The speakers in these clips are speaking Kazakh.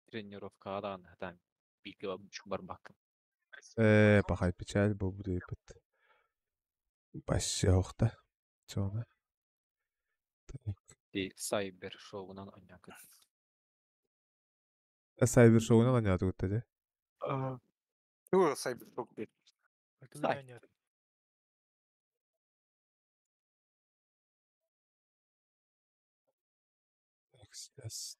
тренировка адан там битва барбак. Пахай печаль был будет. Пощёхта. Чёна. Ти сайбер шоунан аняк. Сайбер шоуна ланя тугутта. Сайбер шоу бит. Сайбер. Сейчас.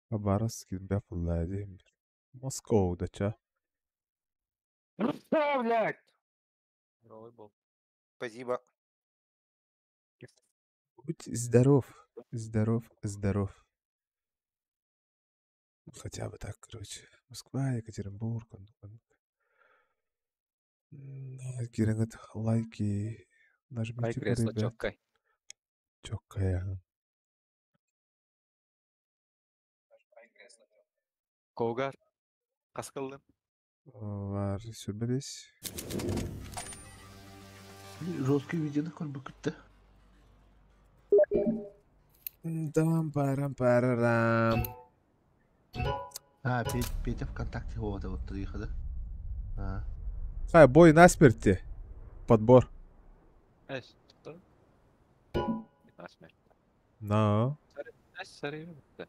Хабаровский бяфуллади. Москва дача. Что, блядь? Рой был. Спасибо. Будь здоров. Здоров. Хотя бы так, короче. Москва, Екатеринбург. Кирангат лайки. Нажмите, Кресло ребят. чоккай. Чоккая. Когар. Каскалдым. Var сюрбелес. Жесткий видео как бы как-то. Там парам. Петя ВКонтакте вот приехал, да? Хай, бой насмерти. Подбор. Эс. Что? Насмерть. Но. Серьезно.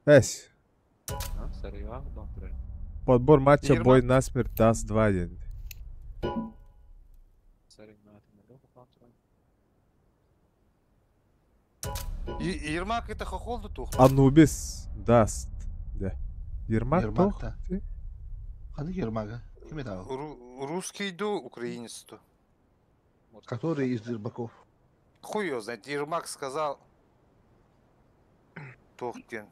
Эс. Серьезно, добре. Подбор матча Ермак. бой насмерть даст 2-1. Ермак это хохол да тух. Анубис даст. Да. Ермак тох? да. Ханы Ермага. Кем это? Русский ду, украинец ду. Который из Ербаков. Хуй его знает. Ермак сказал. Тохтин.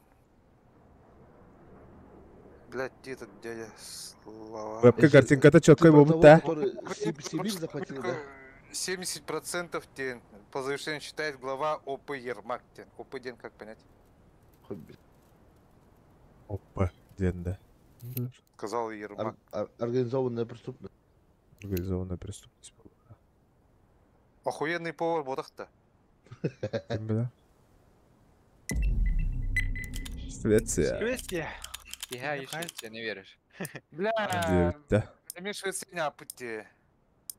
Блядь, где этот дядя Слава? Вебка картинка-то чёткой бобута. Который Сибирь захватил, да? 70% тен. По завершению считает глава ОП Ермак тен. ОП ден как понять? Опа, ден, Сказал Ермак. Организованная преступность. Организованная преступность. Охуенный повар бодах-то. Да. Швеция. Швеция. Я еще тебе не веришь. Бля, 9, да. мне Швеция не апыти.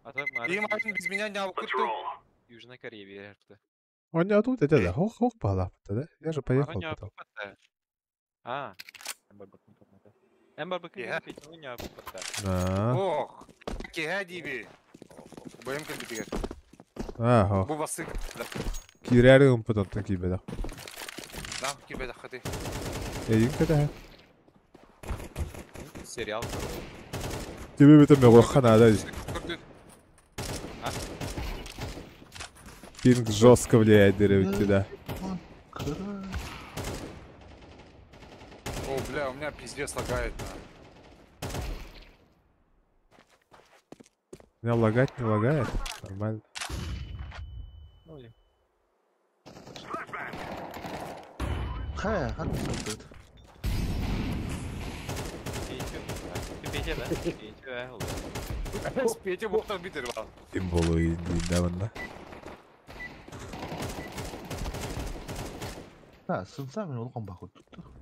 А то Им один без меня не апыти. Южной Корее веришь-то. Он не тут, это да. Хох палапта, да? Я же поехал потом. А. Эмбарбак Я? не апыта. Ох, кега диби. Боем кандидат. Ага. Бу басы. Кирярым потом такие беда. Да, кибе да хаты. Эйин када. Сериал. Тебе бетем мего ханада. Пинг жестко влияет, деревья, да. О, бля, у меня пиздец лагает. Меня лагать не лагает. Нормально. Хай, ханы смотрит. Петя, да? Петя, Петя боқтан битеріп ал. Тем более недавно. Да, сынсам мен олған бақыт.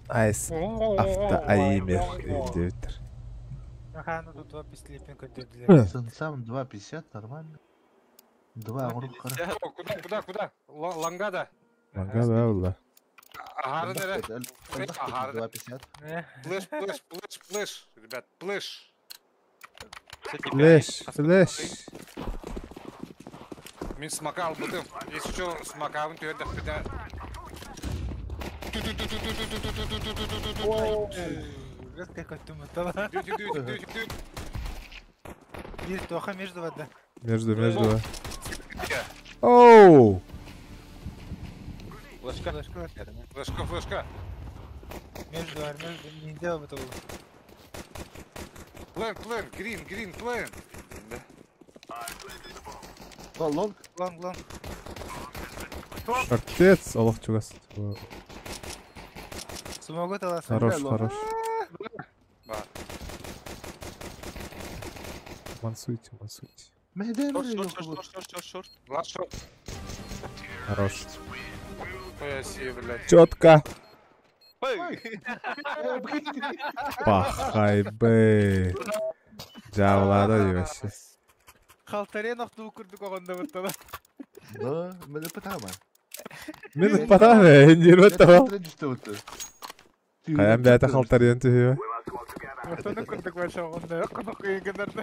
Айс. Автоаймер. Индивидер. Ага, ну тут 2 пистолетин көтерділер. Сынсам 2.50 нормально. 2 ұрық қара. Куда? Лангада. Мага, да, ула. Агары нере. 2.50. Плэш. Ребят, плэш. Флэш. Мен смака албыдым. Если что, смакавын түйердік біде. Ужас какой туматала. Дүйт. Есть тоха между вода. Между. Оу! Флешка. Между не делал этого. Плэн, грин, плэн. Лонг. Лонг. Шартец, Аллах чугас. Смогу то лас. Хорош. Мансуйте. Шорт. Лашо. Хорош. Спасибо, блядь. Четко. Пахай бы. Жавлады дебеші. Халтарен ақтуу күрдік оғанда бұттала. Да, мене питама. Мен патам ендер баттам. Қаян Қаян бәті қалтарен түйі. Ортаны күрдік баша оғанда, қонақ үйінгендерді.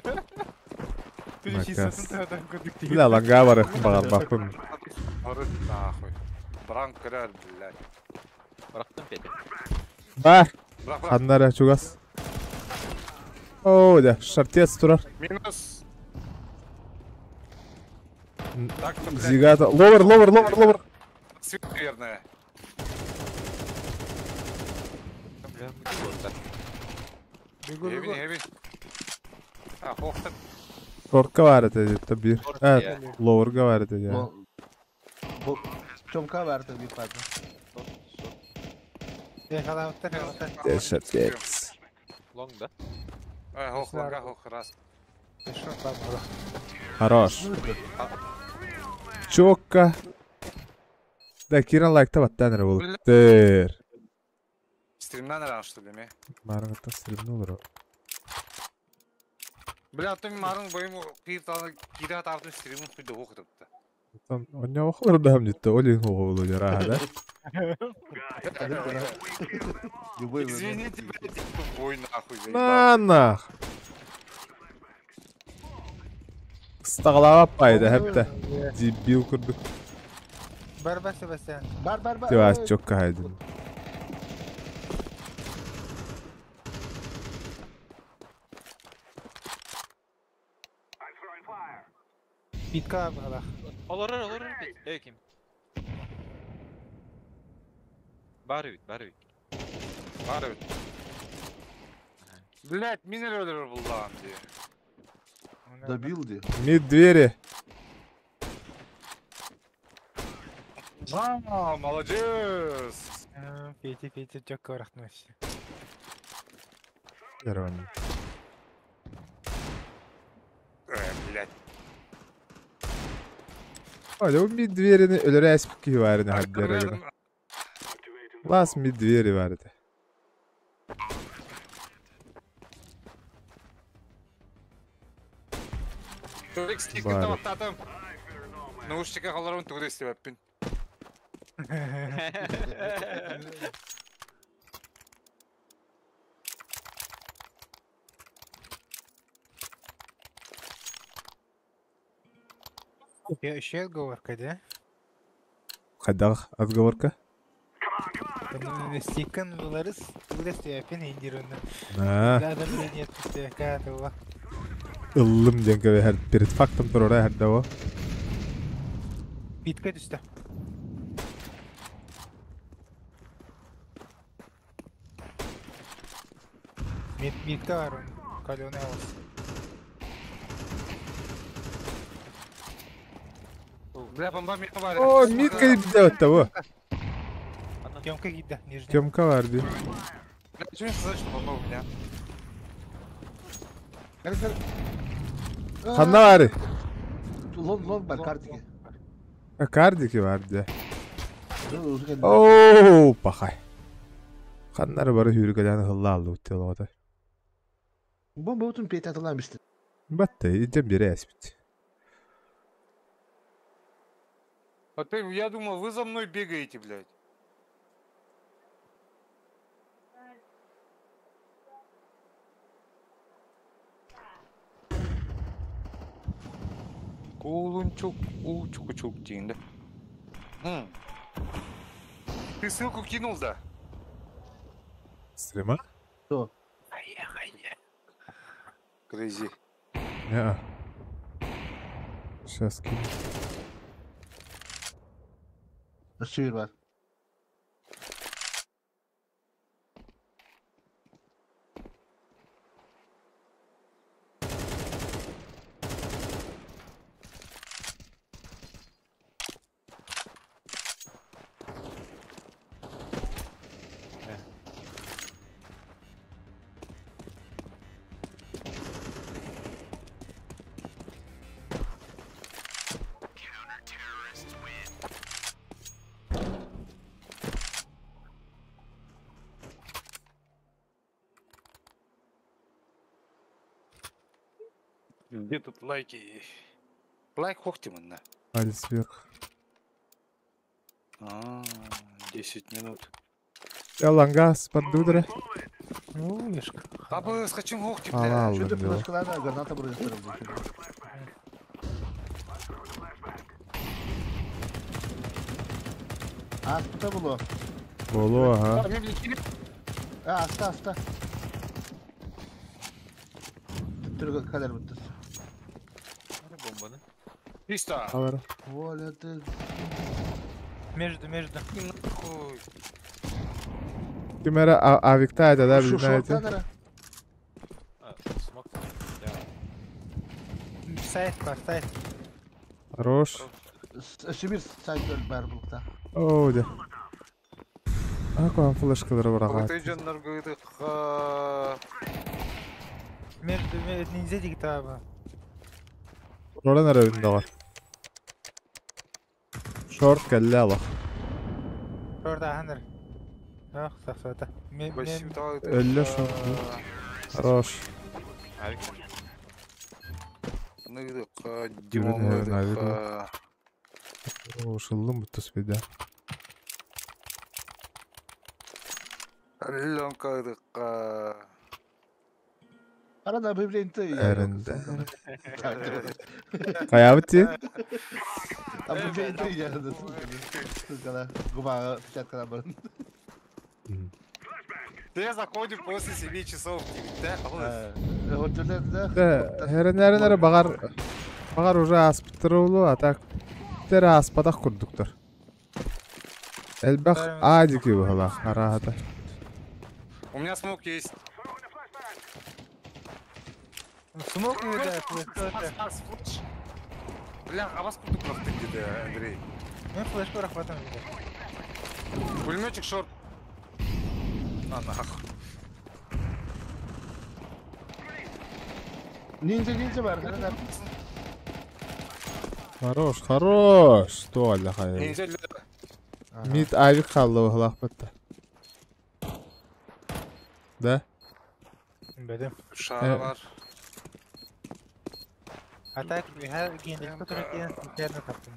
Түні Макас. шисасын тағадан күрдік деген. Бля, ланға бар бағар бақын. Орыт нахуй. Бранк кірер, блядь. Бұрақтым Петя. Ба, Брақ, брақ. қандары чугас. Оу, да, шартец тұрар. Минус. Так, блядь. Зигата. Ловер. Свет, наверное. Бля, мүмкін орта. Евин, Евин. А, хоқтын. Шортқа бар еді, жетті бір. Шорт, Әт, ловерға бар еді, ja. Бұл чомка бәрді бір падна. Халамыттар. Шартец. Лонг да? Хоқ, ланга, хоқ, раз. Хорош. Чокка. Да, Киран лайкта баттан әрі болып. Дэр. Стримнан ран, что ли, ме? Марыңғытта стримні olur. Бля, ты марың бойым қиыртаны кире тартып стримін құйды оқытыпты. Оння оқылыр дам жетті, олин оғылы жара, да? Извините, блядь, тупой нахуй. Нанах. Стағылап аппайды, әпті. Дебил күрдік. Бар ба Себастьян. Бар. Тевас чокка хайдын. Питка бағалақ. Olur Pet. Kim? Бар үт. Бар өт. Блядь, мен өлір бұлдан, де. Добил де. Мид двери. А, молодец. Петя, чокка барақтың өші. Ярван. Блядь. Оля, у мид дверini өлір әспікки барыны хаддері. Лас мид двери барды. Төрек стикін Бар. тауаттатым. Наушника қаларымын түгір естебеппін. Еще отговорка, да? Қайдағы отговорка? Стикан бұларыз, түгілі степен ендерінді. На, Лада білен етпісті, кәді ва. ыллым денкебе hər перед фактом тұр орай әрді о. Питка түсті. Митка бар, калионы ауыз. Бля, бомба мені бар. О, мидка ебде өтті о. Темка гида, нижний. Кемка бар ди. Бля, чё мне сказать, что бомба у меня? Қанда бары? Лон бар, картики. Кардики бар ди. Оу, пахай. Қандары бары хүргеден ғылла алды өтті олғады. Бомба утун пейт атыламышты. Батты, идем бері әспет. А ты, я думал, вы за мной бегаете, блядь. Кулунчук, чук дейін, да? Ты ссылку кинул, да? Стрима? Что? Крейзи. Неа. Сейчас кину. Шевер бар. Где тут лайки? Лайк хохтиманна. Палец вверх. 10 минут. Ялангас поддудыры. Ну, вишка. Абы скачем хохтим, Ала да. алдым Şurada diyor. flaşkalarla granata bırakıyorum. Asta bulu. Bolu aha. Asta. Türk kadar bitti. Nerede bombanı? Чисто. Alır. Воля ты. Между. Нахуй. Kimere avikta eder Şu bilmem şortlar nere? Ha, smoke. Ya. Сайт бар, сайт. Хорош. Şibir saytör barbukta. Oo de. Akon flaşkaları bırak. Тыжаннар гыдык. Между нельзя дигитаба. Orada nere önünde var? Short kelle ala. Orada ханер. Ах, сафата. Басим тағы. Ölü short. Хорош. Harika. Ныгдык. Yürü, Димон наверное, гыдык. Oo şıldım bu tüspede. Ленка гыдык. Arada bir rente Erinde. Kayabıtı. Ama bir rente yarıda. Sıkala. Guba fişat kadar barın. Ты заходим после 7 часов, да? Hocalar De her nere bakar uca aspıttırı olu atak. Tere aspadak kurduktur. Elbek adi ki bu hala harahata. У меня смог есть. Смог не дать, Бля, а вас куда ты где-то, Андрей? Мен флешку рахватам виде. Пулеметчик шорт. Нахуй. Ninja var. Хорош. Туалля hayır. Нельзя. Mid avik kaldı bu hala batta. De. Bildim. Şara var. Atak her giyindik fotoğraf giyen internet kaptım.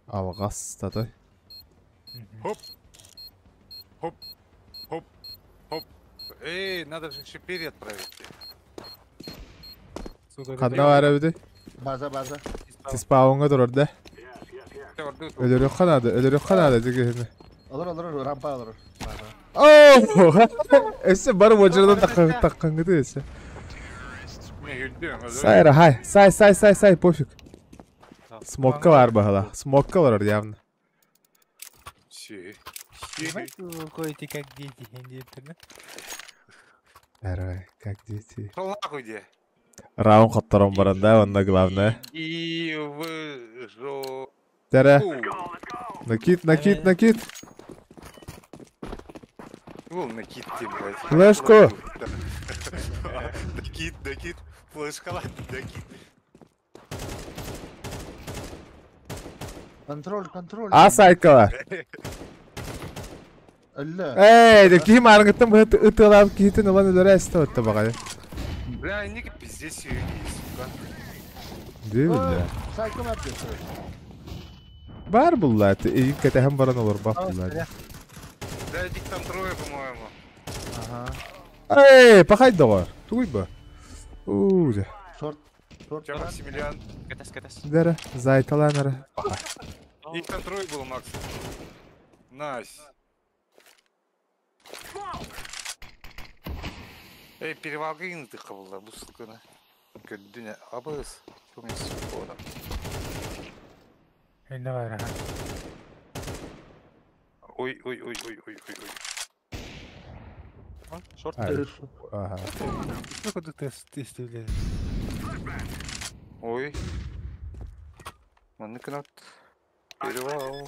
Algas tadı. Эй, надо же еще перед отправить. Kadına var evde. Baza. Tispavunga dur orada. Ölür yok kanadı. Cigihini. Olur rampa olur. Oo! Esse barı vacırdan takkan gidiyor esse. Sayra hay. Say pofik. Smokka var bu hala. Smokka var orada явно. Понимаете, вы ходите как дети, интернет? Эрой, как дети. Пошел нахуй где? Раун хатторон баранда, онда главное. И выжу. Тере. Накид. Вон накид тебе, блядь. Флешку. Накид. Флешка, ладно, накид. Контроль. A saykalar. Ölle. De kim argıttım bu ıtılan kitin ulan ölüre esti ötte bakayım. Бля, Ника пиздец ее сука. Değil mi ya? Sayko map yapıyor. Var bunlar. İyi kete hem baran olur bak bunlar. Да, дик там трое, по-моему. Aha. Pakay da var. Tuy bu. De. Short Че, var. Максимилиан? Катас. Dere. Zaytalar nere? Их там трое было, Макс. Найс. Эй, перевалгын ты кабылда, bu sıkını. Gördüğüne abız. Çok iyi orada. Ne var ha? Oy. Шорт. Aha. Сколько тут тесты, блядь? Ой. Маныкнат. Перевал.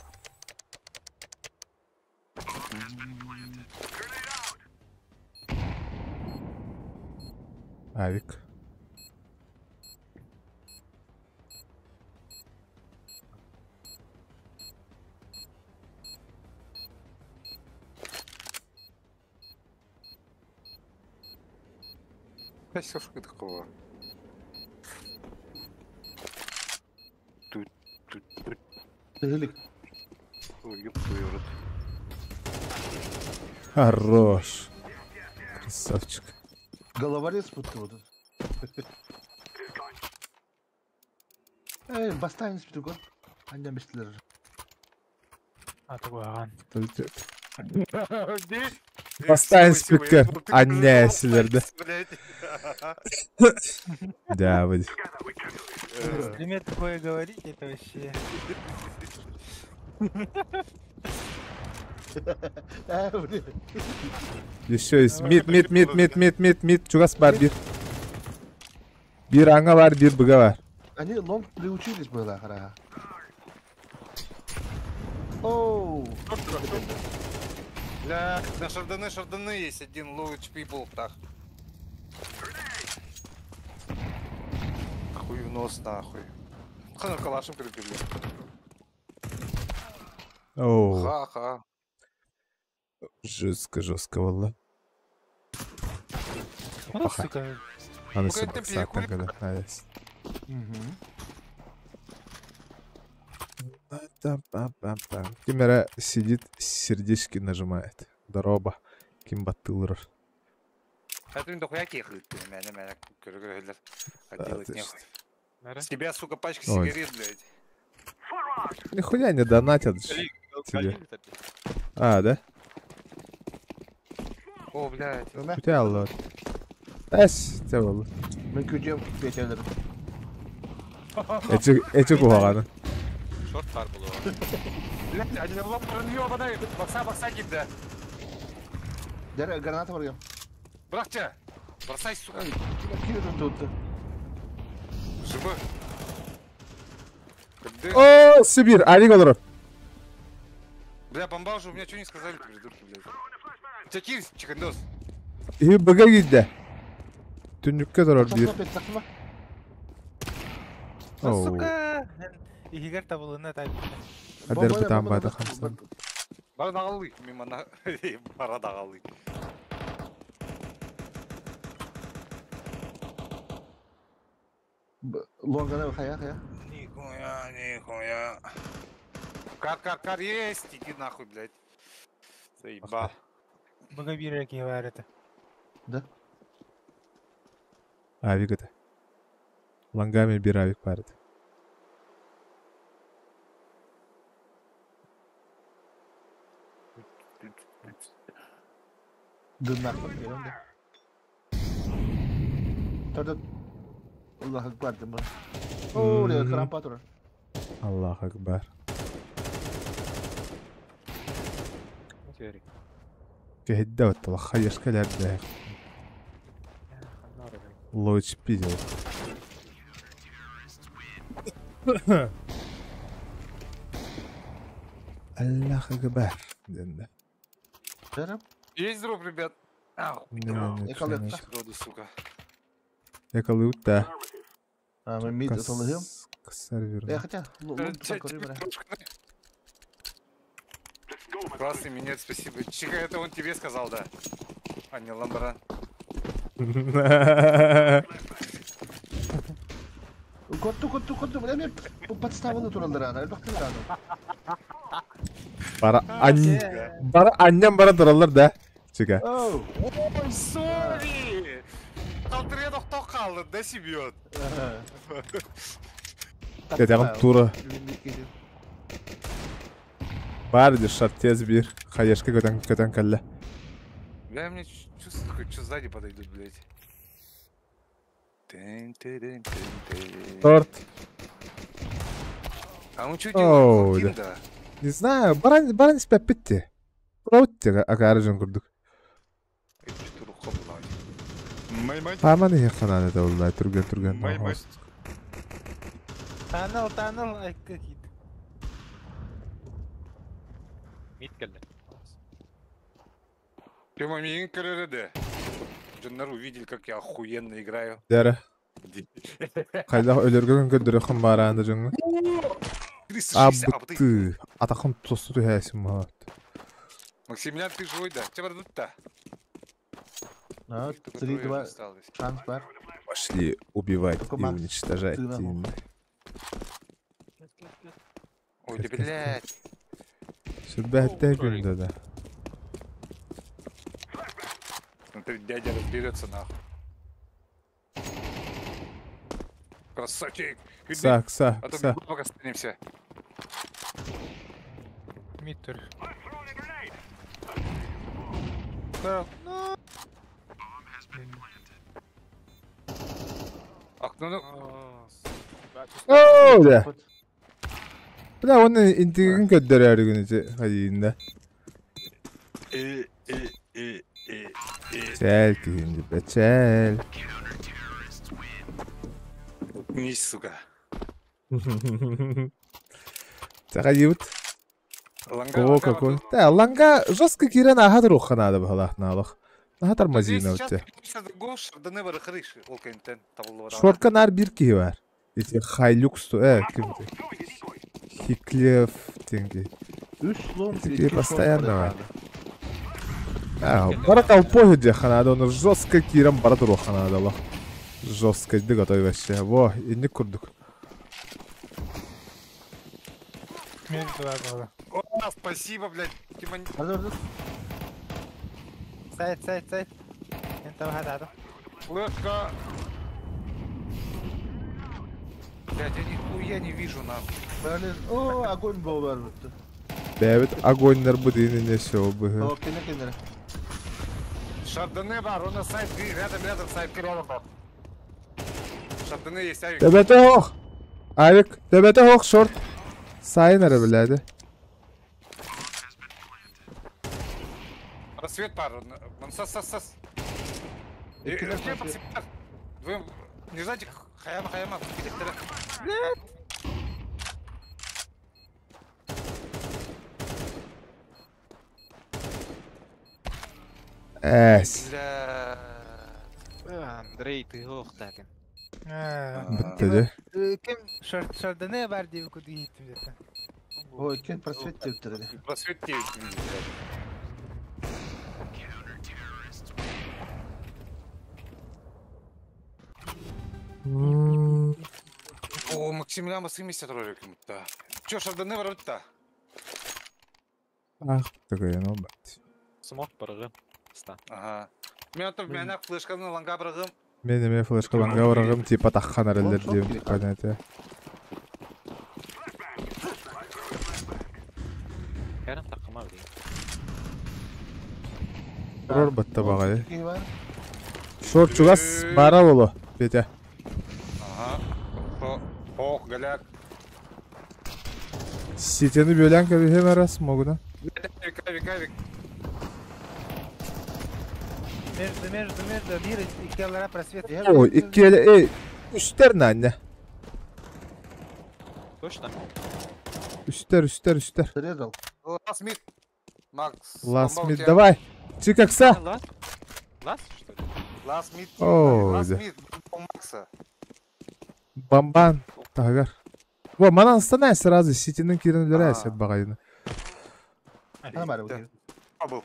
Avik. Косёшка такого. Тут. Тыгылик. Ой, ёб твою рот. Хорош. Красавчик. Головорез спутал. Бастайын спутугон. Аннан бештелер. Аты қойған. Поставим спикер. Аннесілерді. Да, вот. Если мне такое говорить, это вообще... Еще есть. Мид. Чугас бар, бир. Бир аңа бар, бир бұға бар. Они лонг приучились было, хара. Оу. Бля, на шарданы есть один low HP болтах. Хуй в нос нахуй. Хана калашем крепили. Оу. Ха-ха. Жестко, валла. Ну, сука, Аны Ну-ка, это сатан перекурик. когда. Айс. Кимера сидит, сердечки нажимает. Дороба. Ким баттылыр. Это не дохуя кехлит. Меня көргөйлер. А делать ты нехуй. Нары? С тебя, сука, пачка Ой. сигарет, блядь. Нихуя не донатят. же. Тебе. А, да? О, блядь. У тебя алло. Эс, тебя алло. Мен көтем бетелер. Эти куғаны. Шорт бар бұл оған. Блядь, один ломбарын ёбадай. Бокса кидді. Дәрі граната бар кем. Брахча, бросай, сука. Кирден тут. Живы. Когда... О, Сибирь, Алик олар. Бля, бомба уже, у меня что не сказали, придурки, блядь. Чакир, чикандос. И бұға келді. Түннікке тұрар бир. Сақсыма. Оу. сука! Игер табылына тайып. Қадер бұтан бады қамсан. Бара дағалы, мимо на... Бара дағалы. Лонгана хая. Нихуя. Кар, есть, иди нахуй, блядь. Заеба. Бұға бирек бар это. Да. Авик это. Лангами бир авик парит. Дыннақ бар келем де. Тұрды. Аллах акбар дым бар. Оу, де крампа тұр. Аллах акбар. Кехидда ваттала хайяш калер да. Лоч пидел. Аллах акбар. Денда. Дәрі. Есть друг, ребят. Ау, Якалет. роду, сука. Якалы утта. А, мен мид аталығым. Сервер. Хотя, лонг покори бәрі. Классный минет, спасибо. Чика, это он тебе сказал, да? А не Ламбаран. Көтті, бля, мен подставыны туралдар ана, әлбақтын ана. Бара аннен бара тұралар да. Чека. Оу. Ой, сори! Алтырия тоқтау қалды, да себет. Кетегім тура. Бар де шарт тез бир. Хайяшка көтен кәлі. Бля, мне чувствую, что сзади подойдут, блядь. Торт. А он что Оу, делает? да. Да. Не знаю, баран спят бітті. Проутте акарыжын күрдік. Аманы яқынан еді олай түрген. Таныл, айқы кит. Мид келді. Прямо мне инкарерede. Дженнер увидели, как я охуенно играю. Дәрі. Қайдағы өлерген көндірі қым баранды жыңы. 360, а ты... Абытты. Атақым тосты түйәсім мағат. Максимилиан, ты живой, да? Тебя продут-то? А, Кто 3-2 осталось. шанс бар. Пошли убивать Только и Макс уничтожать. сыграл. Ой, да блядь. Сюда тегин да. Смотри, дядя разберется нахуй. Красавчик. Иди. Кса, кса, А то кса. мы пока останемся. Миттер. Окно, ну... Оoo da. Buna onun intigin köddürüyor günüzü hayında. Çel kihindi be çel. Не, сука. Tagayut. Ланга, О, какой. Да, ланга жестко кирен ахадыр уханады бахалах налах. Нахатар Здесь мазина сейчас өтте. другого шарданы бар хрыш. Ол кенттен табылып ара. Шорткан ар bir kihi var. İşte Hilux kimdi? Hiklef dengi. 3 слом, Такие постоянно var. Бара толпой где ханада, он жестко кирен бара туру ханада лах. Жестко жди готовы вообще. Во, и не курдук. Миттер var. О, спасибо, блядь. Тимон... Hazır. Сайт. انت واحد عدو. Флешка. Блядь, я нихуя не вижу, нахуй. Böyle o огонь был var. Evet, agonlar bu dini ne şey o bu. O kendine. Шарданы бар, у нас сайт рядом сайт рядом бар. Шарданы есть, авик. Tebete hoq. Avik, tebete hoq short. Sayın ara biladi. Рассвет бар, сас. Вы не знаете, хаяма, директора. Es. Бля. Андрей, ты лох таким. Bitti. Kim şurada ne var diye kudu gittim zaten. O iken просвет тептерdi. Просвет 9 видит, блядь. О, Максимилиан 70 роликом-то. Чё, шарданы бар-то? Ah, такая нобат. Смог порыгы. Ста. Ага. Мен флешканы ланга бырыгым. Мен эме флешкаланга орагым типа таккан аралер дiyeyim kanete. Ярым такыма бери. Рор батта багай. Ki var. Short чугас бара боло. Петя. Ага. Ох, голяк. Сетени бөлән кеби hem раз могуна. Авик. Между. Bir iki alara просвет. Ой, iki ele ey. Üster anne. Точно? Üster. Срезал. Лас мид. Макс. Last бомба у mid тебя. давай. Чикакса. Лас? Лас, что ли? Лас мид. О, Лас да. мид. У Макса. Бамбан. Тагар. Во, манан станай сразу сетinin киренлері әсет бағайыны. Ana var bu. Побыл.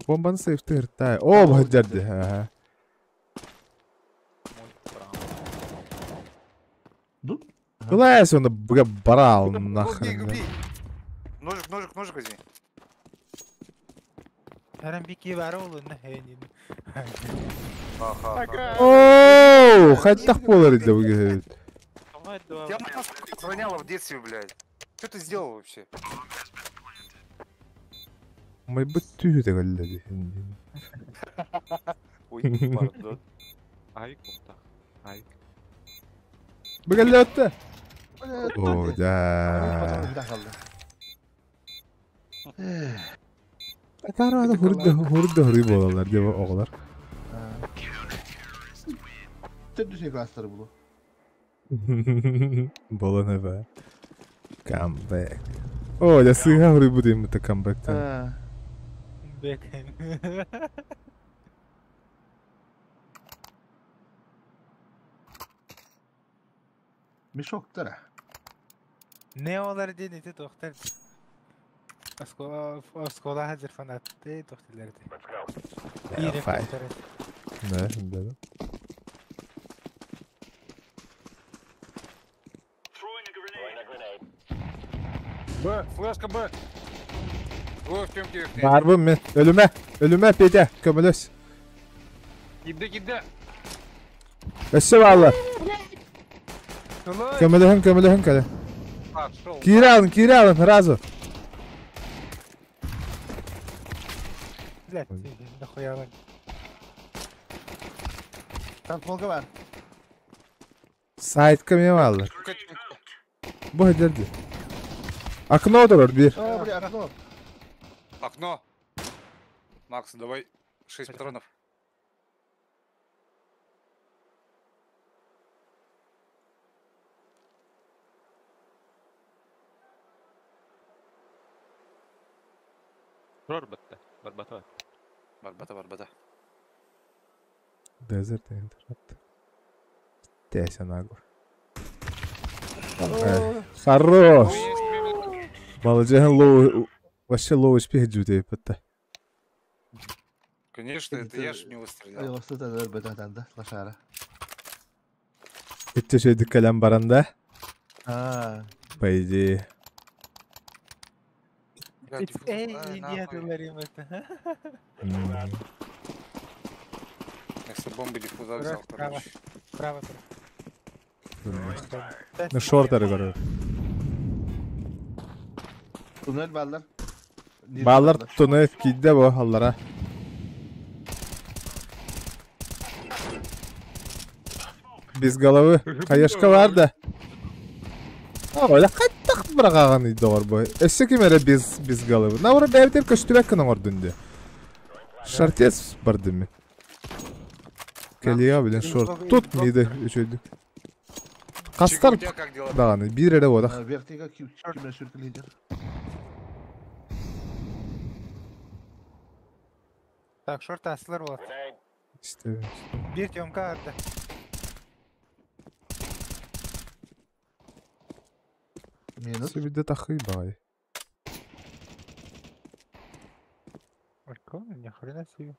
Бомбаны сейфті ырттай. О, бұхыджарды. Dur. Бұлай соны бұға бара ал нахрен. Губи. Ножик возьми. Her bir iki var oğlum ne heynin. Ага. Ооо, қайттақ болар еді бұға. Я мама сохраняла в детстве, блядь. Что ты сделал вообще? Май бұт түйі де қалды. Ой, пардон. Авик болта. Авик. Бұға өтті. О, да. Bir daha kaldı. Тарады hurda hurri болалар деп оғылар. Sen düşey klasları bulu. Bola ne be? Comeback. О, да сега hurri bu дейм бұта comeback'ten. Bekleyin. Bir şok tara. Ne olar dedi doktor. Скола hazır fanattı doktorlardı. Ja, İyi fijn. doktorlar. Ne? Ne? Б, флешка Б. Ой, в темке их нет. Barbım men. Ölüme. Ölüme pede. Kömülüs. Gide. Össü valla. Kömülühün kale. А, шел. Kiri alın. Razı. Блядь, нахуя lan. Там смолка var. Sait kamiye aldı. Bu hedirdi. Akına oturur bir. О, бля, окно. Окно. Макс, давай 6 патронов. Barbatta. Barbatta. Барбата. Desert interrupt. Тесен агур. Хорош. Балыжахан лоу. Вообще лоу успех джуде пытта. Конечно, это я ж в него стрелял. Yoksa da ver bedenden de laşara. Etçe şey dükkan baranda. Ha. Bayıcı. Блядь, Ey, ай, niye нахуй. dolarım это? Я с бомбы диффуза взял, Брат, право. короче. Право. Ne shortları görüyor. Tünel ballar. Bağlar tutunu gidde bu hallara. Biz galavı kayaşka var da. Ha öyle kattak bırakağın idi or bu. Eşe kimere biz galavı. Na ora devter köstübek kının ordundu. Şartes bardı mı? Geliyor bilen short tutmaydı üçüydü. Kastar Чик, у тебя как дела? dağını bir yere odak. Vertiga kime sürtüleyecek. Так, шорт асылар болады. İşte Bir тёмка арда. Minus. bir de takıyı bağlı. Олько? Ни хрена себе.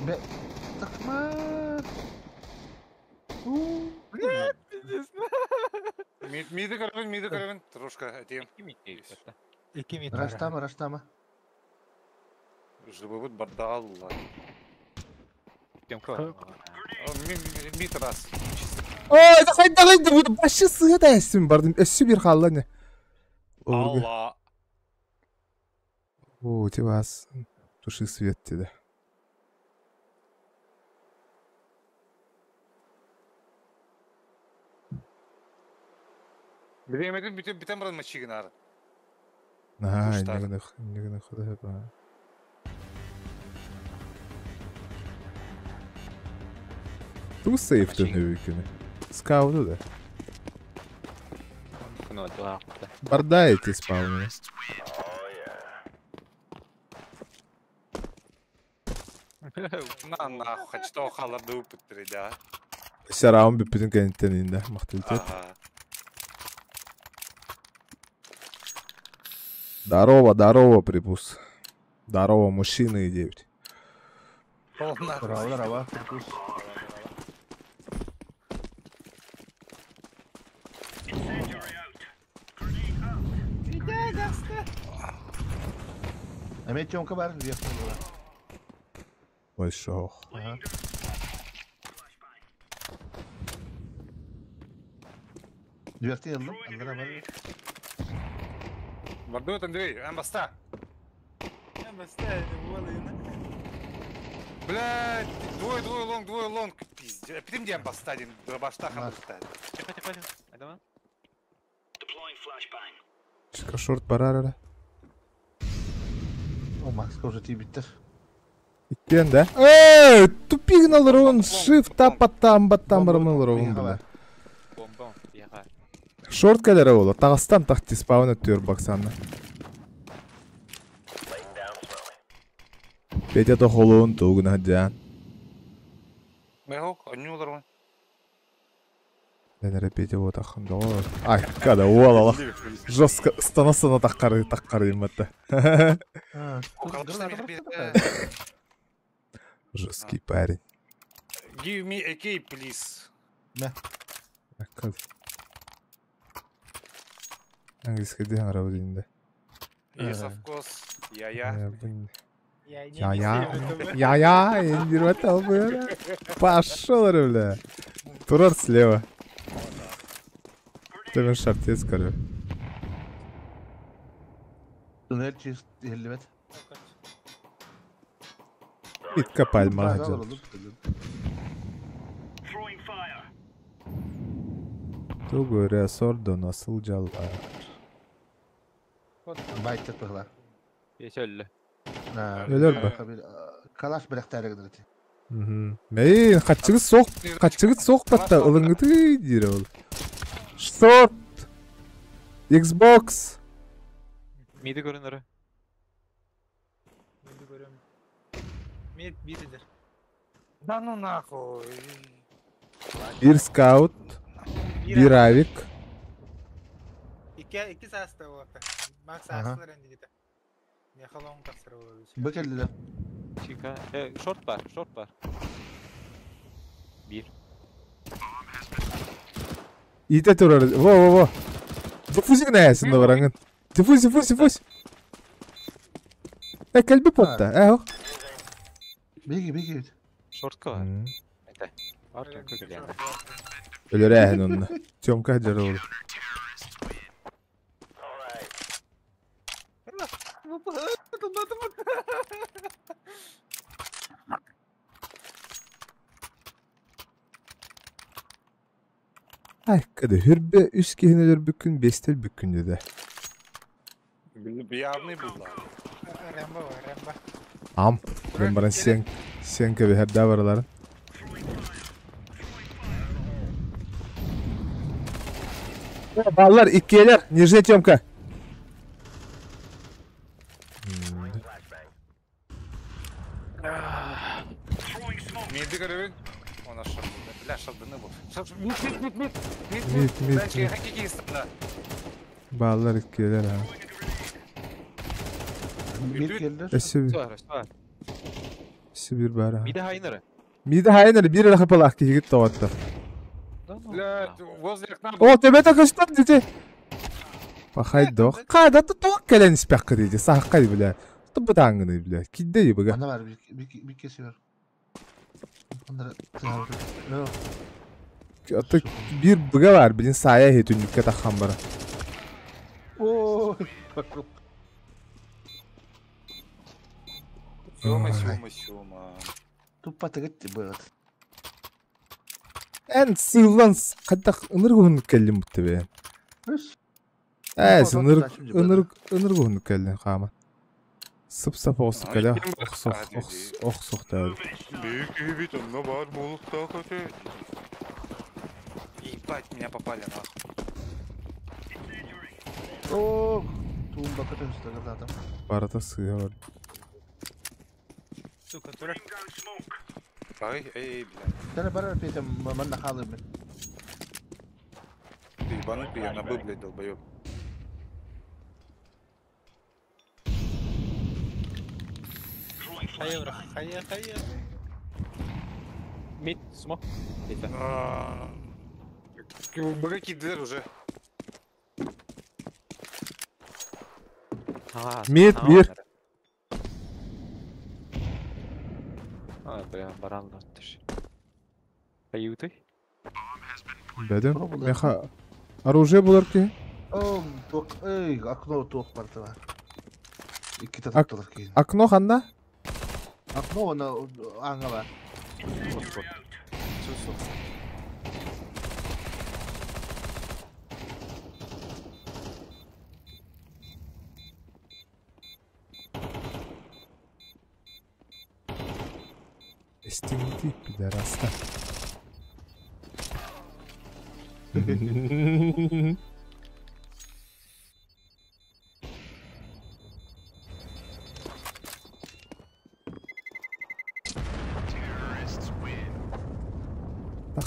Be. Takma. Миды карабин, трошка, этим. İki mit var. Raştama. Живы вот бардалла. Темка. Мид раз. Oy da bu başı sığ da esim bardım. Esi bir halla ne? Алла. O tevas. Tuşu свет dedi. Bilemedim bütün buranın maçı ginar. Ha, Kuşlar. ne kadar kuda hep ha. Tu safe dön hüvükünü. Skavdu da. Ну, два. Да. Bardaете спавнили. На нахуй, хоть что халарды упыттыры, да. Şarağın bütün kenetlerinde muhtelifet. Ага. Здорово, припус. Здорово, мужчины и девять. Пол нахуй. Bravo. Fırkus. Emet Yonka var. Vertiga. Большой. Aha. Vertiga aldım. Aldıra var. Мордует Андрей, амбаста. Блядь, двое лонг. Пиздец. Пидем где амбаста, один дробаштах амбаста. Тихо. Давай. Çıkar short bararara. O Max Kozati bitti. İkken de. Тупик alır on. Shift tapattan battan barımın alır on bile. Бомбом. Яга. Short kalere olur. Tağıstan takti spawn ötüyor baksana. Pete de holun tuğuna can. Мэгок, они ударван. Ben repeti o takımda o. Ay kada oğlala. Жестко станасына таққарайым атты. Жесткий парень. Give me a key, please. Кыз. Английский ден арабы дейінде. Yes, of course. Я. Я, индирват албы. Пошел, бля. Турар слева. Темен шартец, короче. Tünel çift 50 metre. Bitka palma Daha hacı. olur. Tu göre sordu nasıl callar. Baytık bıklar. Geçerli. Ölür mü? Kalaş bıraktarı gidiyor. Meyin kaççıgıt sok batta ılыңgıtı deyir ol. Short. Xbox. Midi görünürü. Şimdi görüyorum. Mid biridir. Да ну нахуй. Bir scout. Bir avik. İki sasta o vakti. Max aslar endi gidi. Ne halon kasır olur. Bakıldılar. Chica. Short var. Bir. İte turar. Во. Диффузик ne yaşında varangın. Диффуз. Kelbi potta. Eho. Begi. Short var. Var kanka gel. Ölür ehin onunla. Çomka hacara olur. Ay kada hürbe üst kehineler bükün bestel bükün dedi. Явный был. Remba var Remba. Am. Ben bana sen gibi her davaraların. Ballar ikkiyeler. Nirje Çomka. Миды говорит. Он ошибся. Бля, шалданы был. Mid. Дальше хоккеист, да. Ballar ikkiyeler ha. Bir geldiler. Var. Esi bir bari ha. Midi haynırı. Midi hayner bir rakı palak ki git tavatta. Бля, возле окна. O tebete kaçtın dedi. Bakay dok. Kada tu tok gelen ispek dedi. Sahkay bile. Tıbbı tangını bile. Kiddeyi bıga. Bana var bir kesiyor. Onları tınavır. Yok. Hatta bir bıga var bilin sahaya hetünlükte takhan bara. Ooo. Сёма. Tupatı gitti bu arada. En sığılan kaddak ınır kuhunduk kellim bu be. Hıs. Inır kuhunduk kellim kama. Sıp oğusuk kellim. Oğusuk da. Büyük übit onunla var moluk daha kötü. Ебать, меня попали нахуй. Ooo. Tuğum bakıtı üstüne adam. Barada sığıya var. Сука, тура. Ай, бля. Sana bana peytem manna kalır mı? Ты ебанутый, я набыл, блядь, долбоёб. Hayır. Mid smoke. Yeter. Быгаки кидер уже. Mid bir. Прям баран латтыр. Каюты? Бәдім. Меха оружие булар ki. Ooo. Akno tuğuk partı var. İki de tutulur ki. Akno handa? Akno ona anga var. Estimdi piderasta.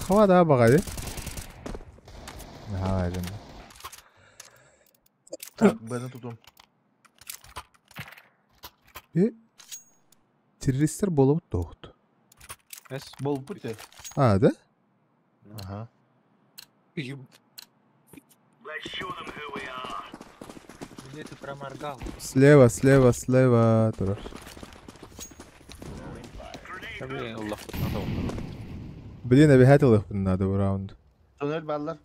Hava daha bakaydı. Beni tutun. Teröristler bolup doğdu. Эс. Bol pute. Hadi. Aha. Где ты проморгал? Слева, слева, слева. Durur. Tabii Allah kutuna da oldu. Блин, обегать их надо в раунд. Tünel ballar.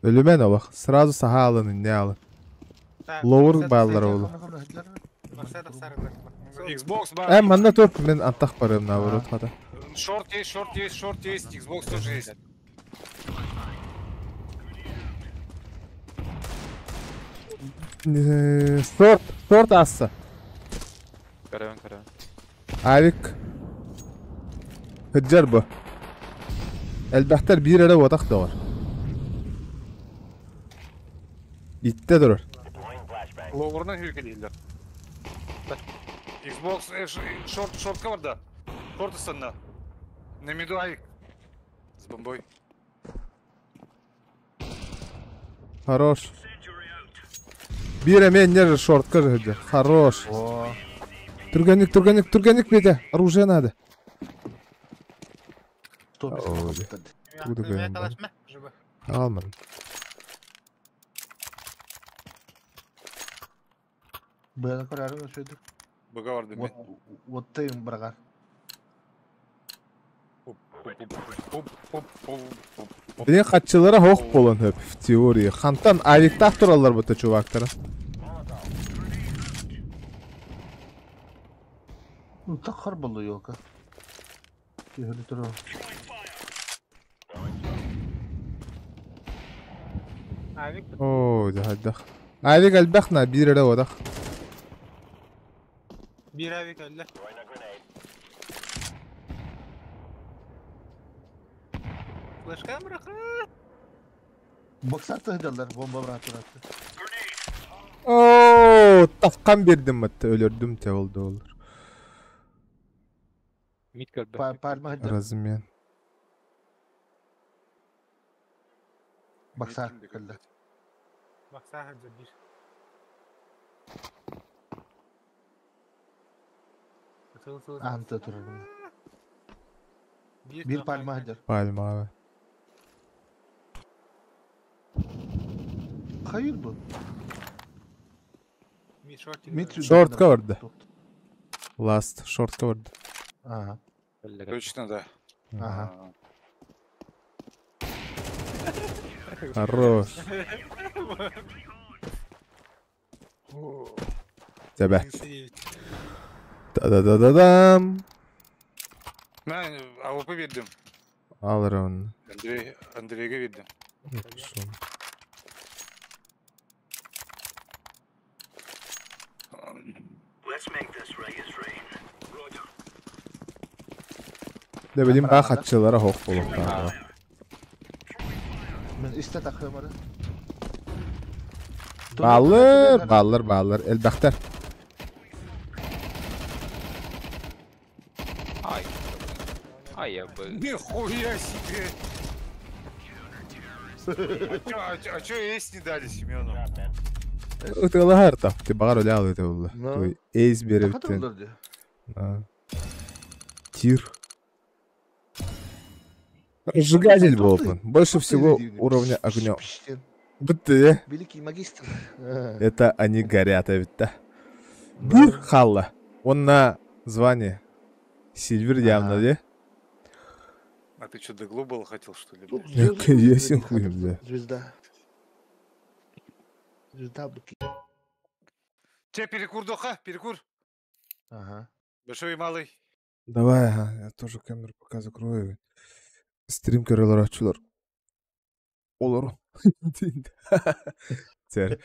Ölümen olak. Сразу saha alın, ne alın. Так, Lower Максат, ballar Sen oğlum. kamera hediler. Максат sarılır. Xbox бар. Manda dur. Men antak barım navrut hada. Шорт есть, шорт есть, шорт есть. Xbox тоже есть. Short. Short assa. Karavan karavan. Avik. Hıccar bu. Elbahtar bir yere vadak da var. İtte durur. Лоурдан хүйкелейлер. Xbox шортка бар да. Шорт астында. На миду Авик. С бомбой. Хорош. Bir emeğin nere short kır hıccar. Хорош. Oo. Турганик, турганик, турганик Петя. Оружие надо. Stop. Ой. Тугда Мен көйін бар. талашма, живы. Almadım. Beni kararı şöyle. Бага бар да. Оттайым браға. Beni kaççılara hoq bolun hep в теории. Хантан авиктах туралар bu çuvaktara. Тахар болу yok. Öyle durur. Авик, Oo, cahaddak. Avik albakna bir yere vadak. bir avik öldü. Flashka mı bırakın? Baksat hediler. Bomba bıraktı. Oo, tafkan birdim hatta ölürdüm te oldu olur. Mid kalbe. Palma hediler. Razımyan. Baksat hediler. Bak sadece bir. Atıl. Anta durur. Bir Bir palma hediler. Palma abi. Hayır bu. Bir short. Short covered. Last short covered. Ага. Точно, да. Ага. Хорош. Тебе. Да-да-да-да-дам. Ben AWP verdim. Alır onu. Andrey'e verdim. Şun. Ne bileyim ben kaççılara hoq bolup kaldı. Ben iste takıyorum orada. Ballar. Elbahtar. Ай. Ай, я бы... Нихуя себе! А чё есть не дали Семену? Utala her taptı. Bağır öyle alıyor valla. No. Ez beri Takı bitten. olurdu. Тир. Сжигатель болтон. Больше всего уровня огня. Бітті. Великий магистр. Это они горят, а ведь да. Bir халла. Он на звание. Сильвер явно, да? А ты что, до Global хотел, что ли? Ясен хуем, да. Звезда. Звезда буки. Тебе перекур, Доха, перекур. Ага. Большой и малый. Давай, ага, я тоже камеру пока закрою. Стрим көрелер açılır. Olur. Ter.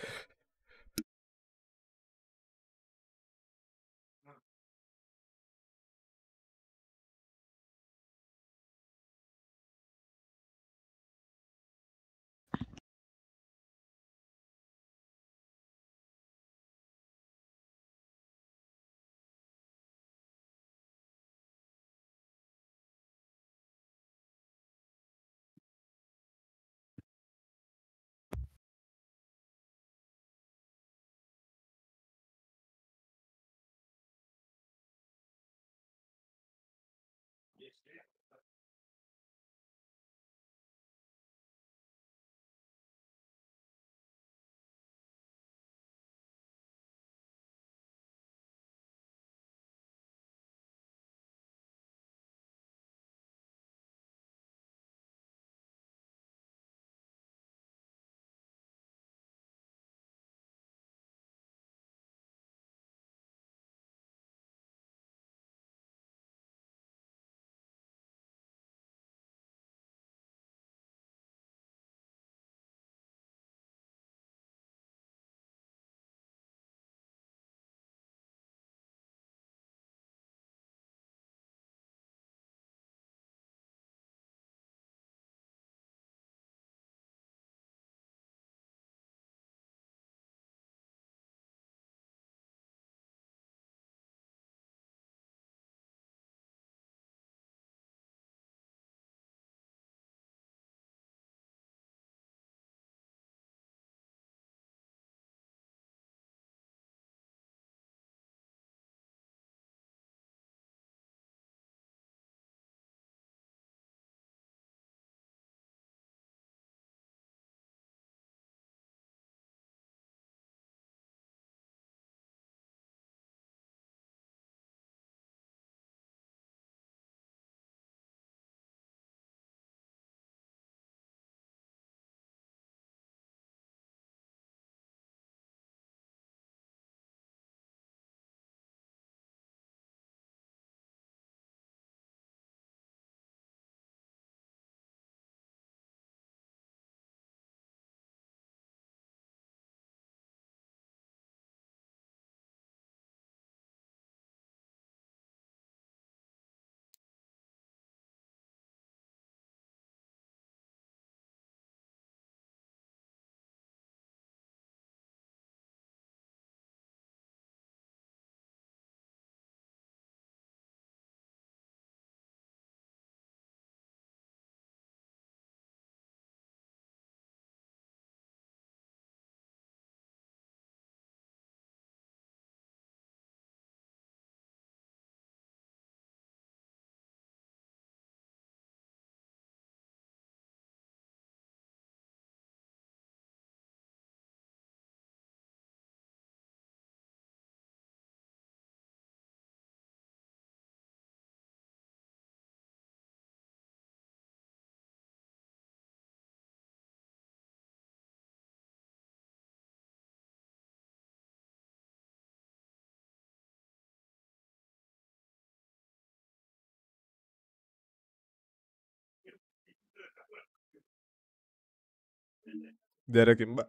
Dere kim ba?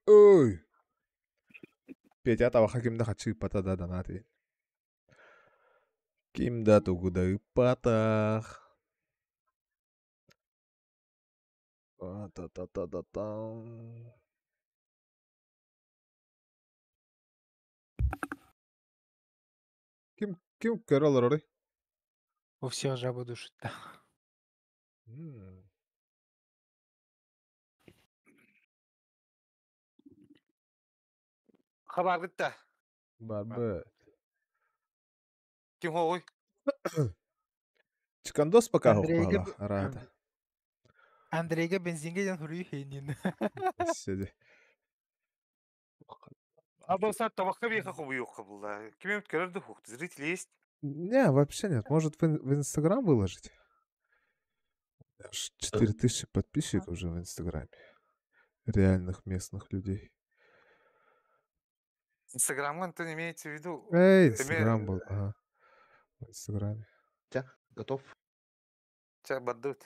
Uy. Петя tabaja kimda hachi pata da danati. Kimda tuguda patah. Ta. Kim körüler orayı? У всех жабу душит. Хабар бітті. Barbe. Kim hoğuy? Çıkandos baka Андрейге hokbala arada. Андрейге бензинге жан хүрүй хейнен. Sedi. Абылсат табаққа бейқа құбы yok қабылда. Кім өткерді хуқты? Зритель есть? Не, вообще нет. Может, в Инстаграм выложить? Аж 4000 подписчиков уже в Инстаграме. Реальных местных людей. Инстаграмға то не имеется в виду. Эй, Инстаграм был. Ага. В Инстаграме. Тя, готов. Тебя бадут.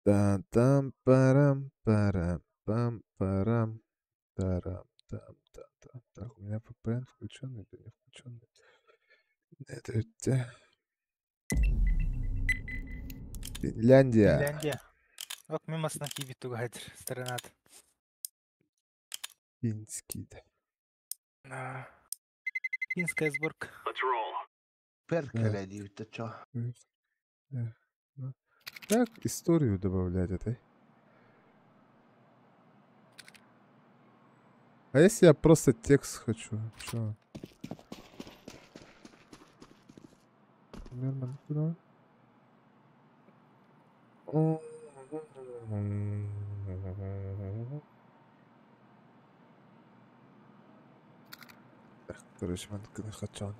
Там-парам, пам парам, тарам, там. Так, у меня VPN включенный или не включенный? Это Финляндия. Финляндия. Ок, мимасына кибит туга хәдер. Странат. Финский, да. Финская сборка. Перкele diyor ço. Так, историю добавлять этой. А если я просто текст хочу? Чё? Примерно туда. Так, короче, man хочу.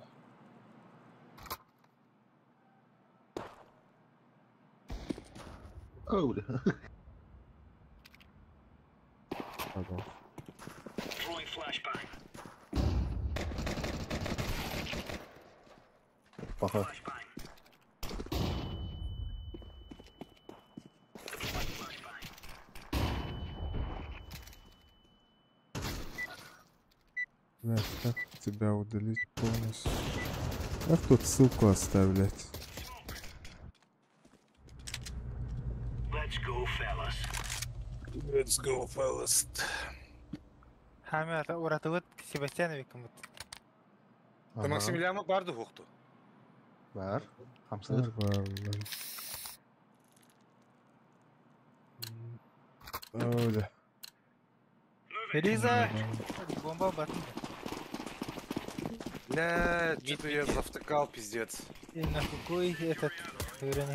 Oh. Ага. Паха. Блядь, как тебя удалить полностью? Как тут ссылку оставлять? Let's go, fellas. Хами уратывыт Себастьяновик кымыт. Та Максимилиан барды хуқты. Var. Hamsır. Öyle. Риза! Бомба батон. Бля, что-то я завтыкал, пиздец. И на какой этот...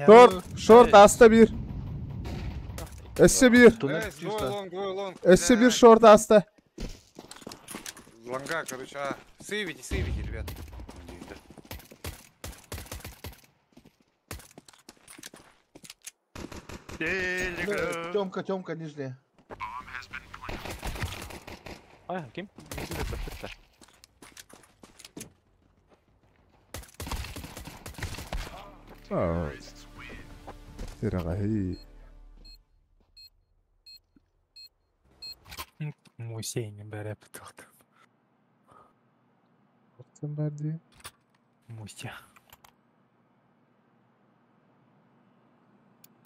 Short, short asta bir. S1. Туннель чисто. Двое лонг. S1 short asta. Лонга, короче, сейвите, ребят. Тёмка, нижняя. Ай, ким? Bitti. Тирагахи. Мусейни бәрі пытылды. Sen verdi. Муся.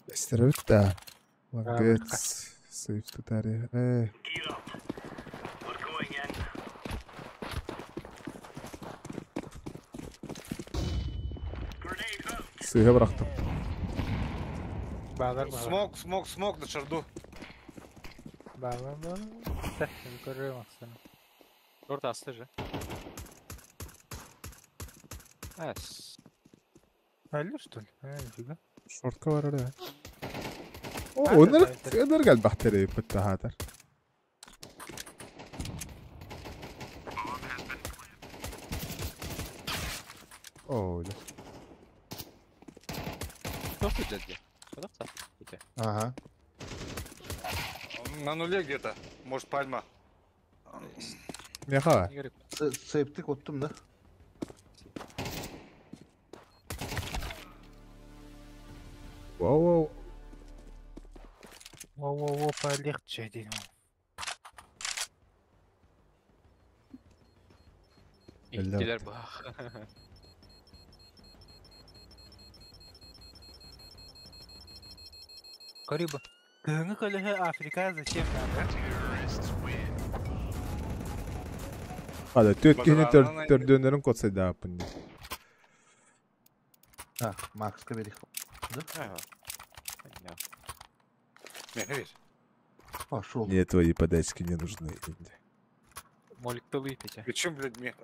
Estirip de. Молодец. Сейф тутаря. Sıyha bıraktım. Bağlar. Смок на шарду. Bağlar. Так, көріп ақсаны. Short astı же. Ас. Әлі, что ли? Нифига. Şortka var oraya. Onları tüyler gel bakteri pıttı hadar. Öyle. Short edeceğiz ya. Kadar sat. Bitti. Ага. На нуле где-то. Может, пальма. Меха. Не керек. Сейптик оттум да. Воу. Воу-воу-воу, полегче, дейін. Иттелер бақ. Көрі бұ. Күңі көлігі Африка зачем надо? Hadi tötkeni Bakalım, tördüğünlerin kotsaydı yapın. Ha, Max'ka verik. Ага. Понял. Не, видишь? Пошел. Мне твои подачки не нужны. Молик-то выпить, а? Причем, блядь, меха?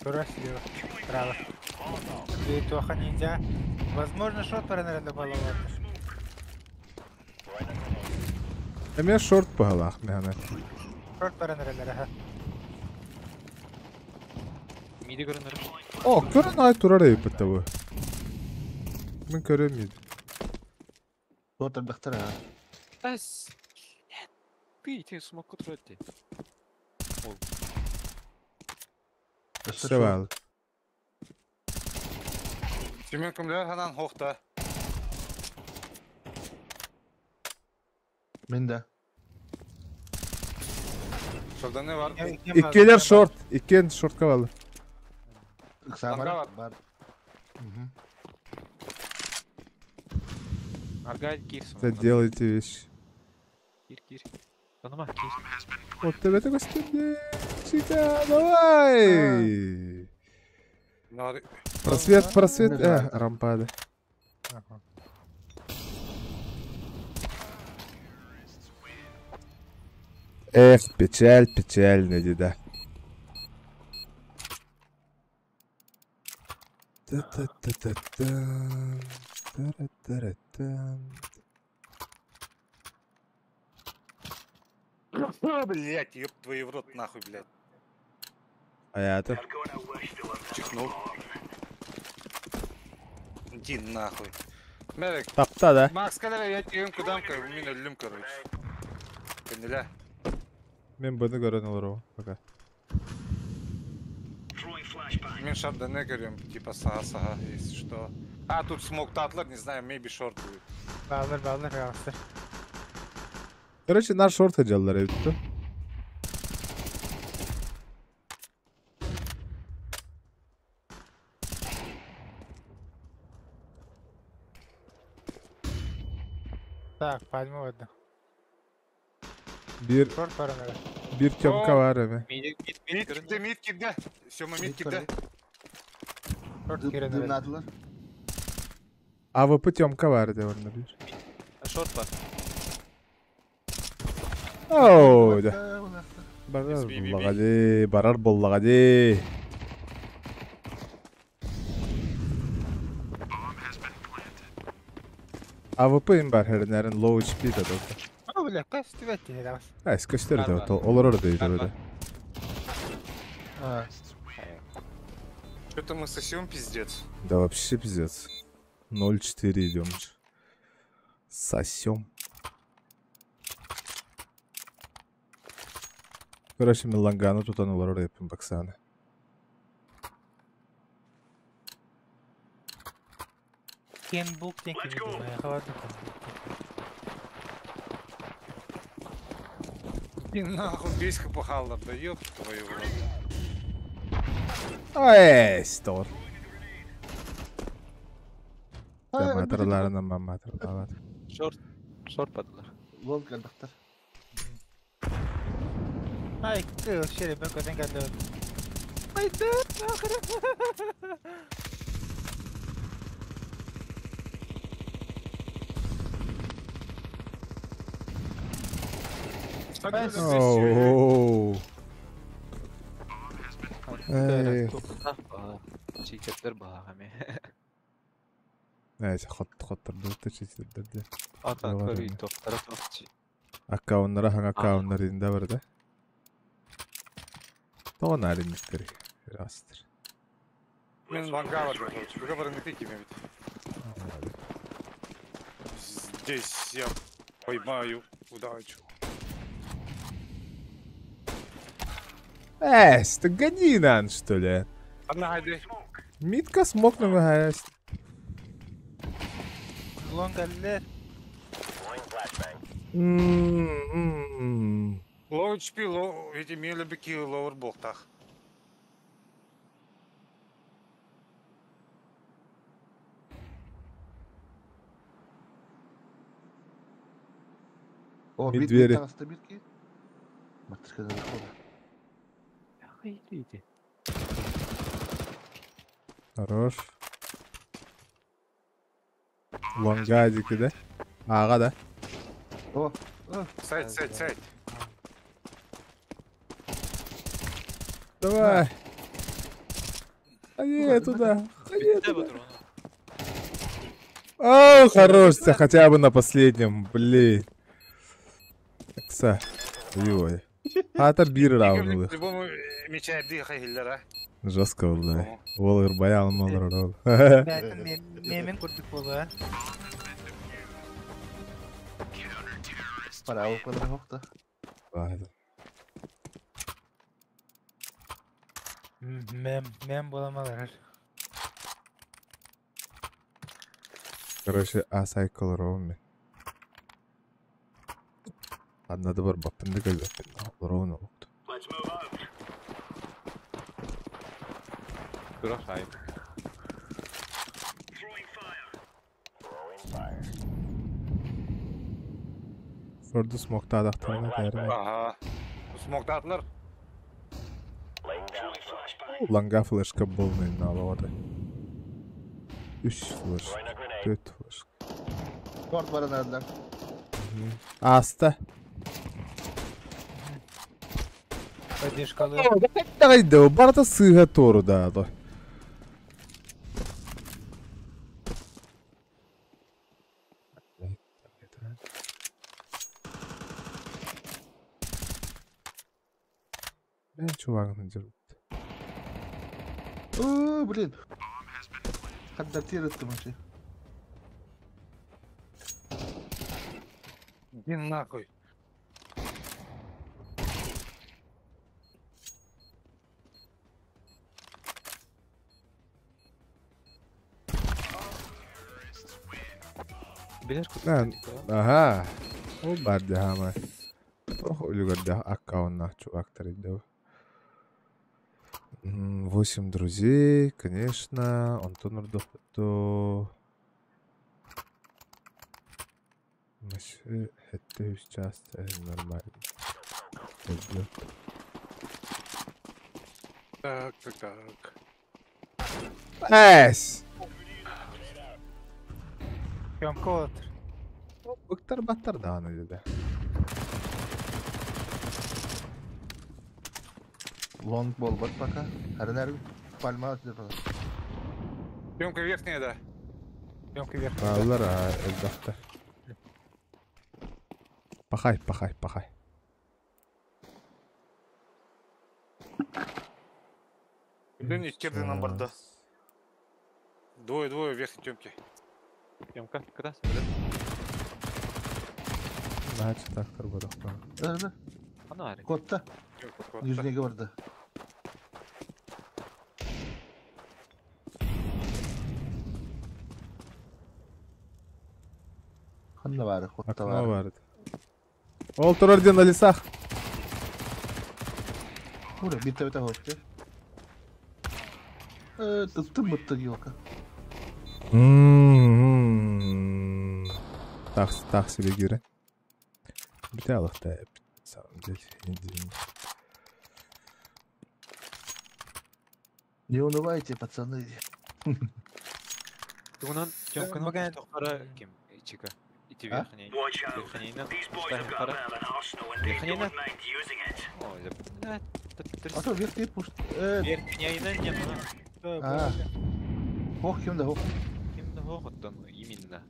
Тура слева. Право. Ты тоха нельзя. Возможно, шот паранаряда баловать. Hemen short pahalak mehane. Шот паранаряда, ага. Midi görünür. O, körün ay turar ayıp tabi. Ben köremiydim. Вот البخترة. Ас. Видите, смог утрати. Seval. Семен кімлер ханан хоқта. Мен de. Şurada ne var? İkiler short. İkiler short kavalı. Kısa var. var. Var. Hı. Аргай кирсун. Да делайте вещи. Кир. Танıma кир. Вот тебе так остынды. Чита, давай. Nari. Просвет. Рампада. Эх, печаль, Надида. Блять, ёб твою в рот нахуй, блядь. Hayatım. Чихнул. Иди нахуй. Мерик, Tapta da. Макс, когда я тебе куда мен ölüm короче. Поняла? Ben bunu gören olur o. Baka. Мен шарда не görüyorum, типа сага, если что. А, тут смог татлер, не знаю, maybe short будет. Bağlar, yavaşlar. Короче, наш short acallar evde. Так, пальма видно. Шорт паранаряда. Bir tömka var hemen. Midi Mid görünür. girdi. Сёма mid girdi. Шорт Dümdüğünü киренаряда. attılar. AWP tömka var de onda bir. Шорт бар. Oo da. Barar. Barar bolla hadi. AWP'im var her nerin low HP de olsa. Ну, бля, кайс ты не давай. Ha, sıkıştır da olur oradaydı Var, öyle. var. Ha. Что-то мы сосем пиздец. Да вообще пиздец. 0-4 идем. Сосем. Короче, мен лангану тутанулар oraya yapayım baksana. Кенбук тенки не думаю, я холодно. И нахуй весь хапахаллар, да ёб твою в рот. Ay, stor. Matırlarından ben matırlar. Шорт падалар. Gol geldik. Ай, ты вообще ребенка не гадает. Ай, да, нахрен. Oo. Ey. Çiğketler bağa hemen. Neyse xottırdı da çizdirdi. Atan Var körü yani. top taraf atçı. Akkaunlara hangi akkaunlar elinde var da. Tamam halin müşteri. Rastır. Мен вангавар короче. Выговоры не тыкими ведь. Здесь я поймаю удачу. Ты ганинан, что ли? Одна хайди. Митка смокнул, эс. Long аллер. Low HP, low, эти мили бики, lower болтах. О, И бит двери. тараста битки. Матушка наверху. Иди. Хорош. Лонгадики, да? Ага, да. О, Сайт. Давай. Ходи туда. Ходи Тебе туда. патрон. О, хорош, хотя бы на последнем, блин. Кса. Ой. Ата бир раунд. По-любому меча дыхай хиллера. Жестко, валлай. Ол ырбай алмалар ол. Бәтін мемен көрдік болу, пора упадра хохта. Мен боламалар. Короче, асайкал роуми. Надо бар баппинды көлбеппин. Роуна болду. Бирок шайып. Форду смокта адактарына тайрын. Ага. Смоктатлар. Ланга флешка болмай налады. 3 флеш. 4 флеш. Корт бара nereden? Аста. Поддержкалы. Дагайда, барда сыга тору даады. Чувагын жүріп. О, блин. Когда тирет вообще. Иди нахуй. Билешку. Ага. Ол бар дяхама. Ох, улюгар аккаунна чувактар идеу. 8 друзей, конечно. Антон Урдохту. Маши, это сейчас нормально. Так. Эс! Ёмка отыр. Быктар баттар да аны деди. Лонг бол бар пока. Әрі пальма өтір. Пьемка верхняя, да. Ёмка вверх. Балар, элдахтар. Пахай. Блин, изкерды нам борда. Двое верхней тёмки. Ямка, когда? Значит, так карбадахтар. Әрі Анари. котта. Нижнеге барды. Қанда бары, котта Окно бары. бар. Ол турарден на лесах. Ура, битта өте хошты. Тұтты елка. Так себе гиры. Биталых-то, на самом деле, индивидуально. Не унывайте, пацаны. Унан Баган- тоқара кем? Чика. Ити верхней. Верхнейна. Ставим пара. Верхнейна. Ой, да. А то верхний пушт. Верхнейна не А. Хох кемді, хох. Кимді хоқыттан именно.